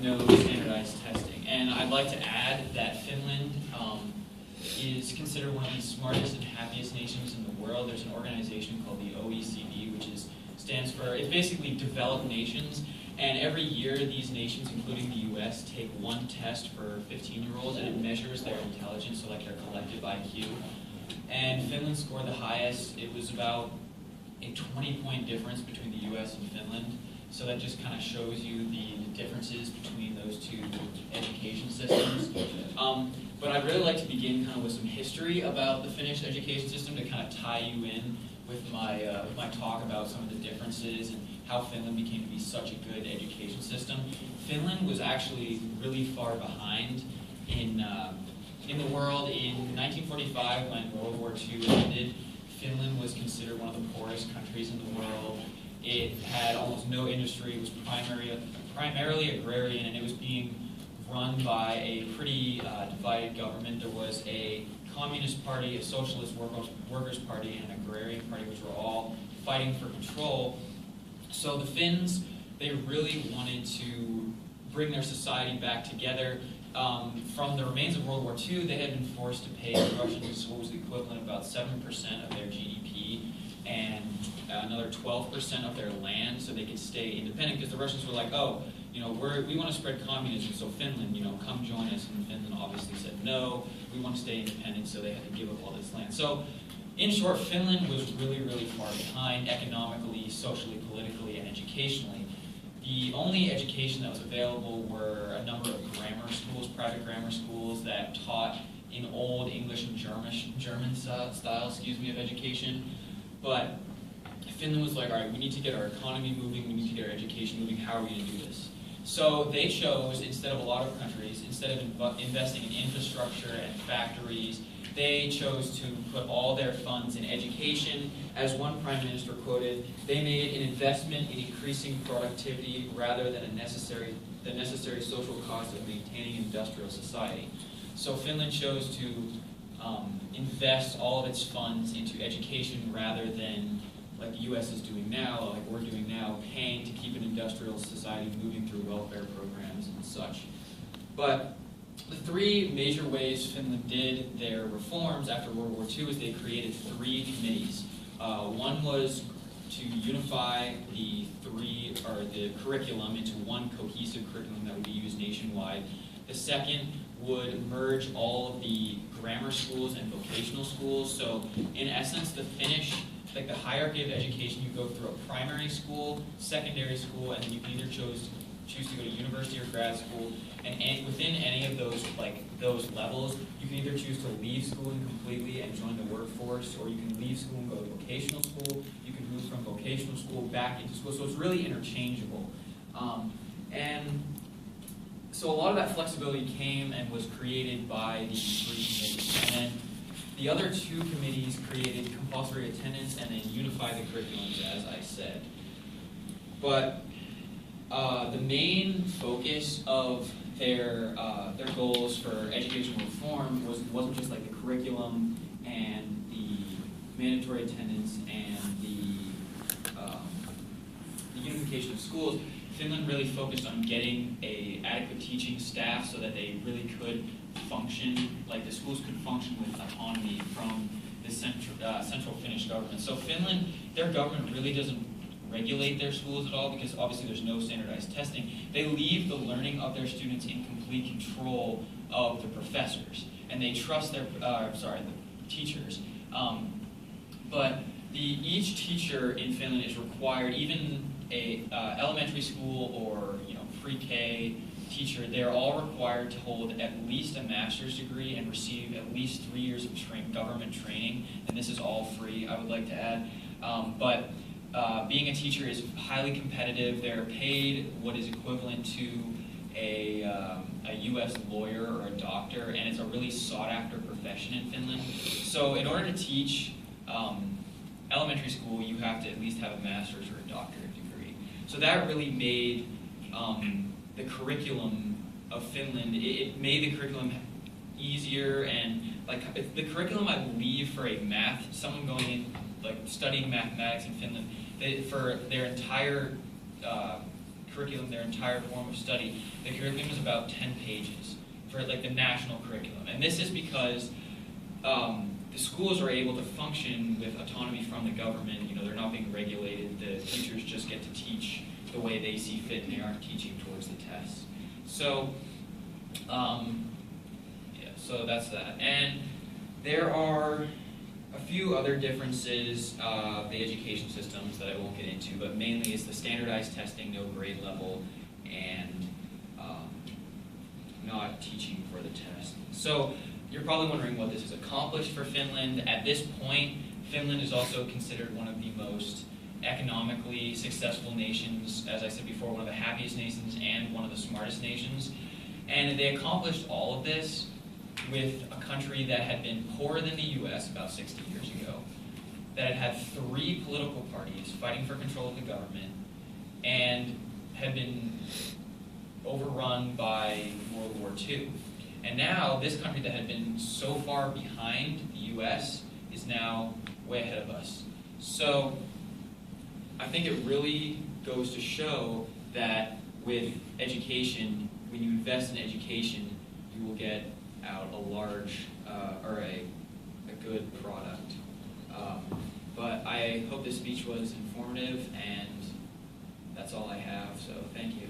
have no standardized testing. And I'd like to add that Finland is considered one of the smartest and happiest nations in the world. There's an organization called the OECD, which stands for, it's basically developed nations. And every year, these nations, including the US, take one test for 15-year-olds, and it measures their intelligence, so like their collective IQ. And Finland scored the highest. It was about a 20-point difference between the US and Finland. So that just kind of shows you the differences between those two education systems. But I'd really like to begin kind of with some history about the Finnish education system to kind of tie you in with my talk about some of the differences and how Finland became to be such a good education system. Finland was actually really far behind in the world. In 1945, when World War II ended, Finland was considered one of the poorest countries in the world. It had almost no industry. It was primarily agrarian, and it was being run by a pretty divided government. There was a communist party, a socialist workers' party, and an agrarian party, which were all fighting for control. So the Finns, they really wanted to bring their society back together. From the remains of World War II, they had been forced to pay the Russians what was the equivalent of about 7% of their GDP and another 12% of their land so they could stay independent, because the Russians were like, oh, you know, we want to spread communism, so Finland, you know, come join us. And Finland obviously said, no, we want to stay independent, so they had to give up all this land. So in short, Finland was really, really far behind economically, socially, politically, and educationally. The only education that was available were a number of grammar schools, private grammar schools that taught in old English and German style, of education. But Finland was like, all right, we need to get our economy moving, we need to get our education moving, how are we going to do this? So they chose, instead of a lot of countries, instead of investing in infrastructure and factories, they chose to put all their funds in education. As one prime minister quoted, they made an investment in increasing productivity rather than the necessary social cost of maintaining industrial society. So Finland chose to invest all of its funds into education rather than, like the US is doing now, like we're doing now, paying to keep an industrial society moving through welfare programs and such. But the three major ways Finland did their reforms after World War II is they created three committees. One was to unify the curriculum into one cohesive curriculum that would be used nationwide. The second would merge all of the grammar schools and vocational schools. So in essence, the Finnish, like the hierarchy of education, you go through a primary school, secondary school, and then you can either choose to go to university or grad school. And within any of those levels, you can either choose to leave schooling completely and join the workforce, or you can leave school and go to vocational school. You can move from vocational school back into school. So it's really interchangeable. And so a lot of that flexibility came and was created by these three committees. And then the other two committees created compulsory attendance and then unified the curriculums, as I said. But the main focus of their goals for educational reform wasn't just like the curriculum and the mandatory attendance and the unification of schools. Finland really focused on getting an adequate teaching staff so that they really could function, like the schools could function with autonomy from the central Finnish government. So Finland, their government really doesn't regulate their schools at all, because obviously there's no standardized testing. They leave the learning of their students in complete control of the professors, and they trust their the teachers. But each teacher in Finland is required, even a elementary school or pre-K teacher, they're all required to hold at least a master's degree and receive at least 3 years of government training, and this is all free, I would like to add. But being a teacher is highly competitive. They're paid what is equivalent to a U.S. lawyer or a doctor, and it's a really sought-after profession in Finland. So in order to teach elementary school, you have to at least have a master's or a doctorate degree. So that really made the curriculum of Finland, it made the curriculum easier, and like the curriculum, I believe, for someone going in, like studying mathematics in Finland, for their entire curriculum, their entire form of study. The curriculum is about 10 pages for like the national curriculum. And this is because the schools are able to function with autonomy from the government. You know, they're not being regulated. The teachers just get to teach the way they see fit, and they aren't teaching towards the test. So, so that's that. And there are a few other differences of the education systems that I won't get into, but mainly it's the standardized testing, no grade level, and not teaching for the test. So you're probably wondering what this has accomplished for Finland. At this point, Finland is also considered one of the most economically successful nations, as I said before, one of the happiest nations and one of the smartest nations. And they accomplished all of this with a country that had been poorer than the US about 60 years ago, that had had 3 political parties fighting for control of the government, and had been overrun by World War II. And now this country that had been so far behind the US is now way ahead of us. So I think it really goes to show that with education, when you invest in education, you will get out a large or a good product. But I hope this speech was informative, and that's all I have, so thank you.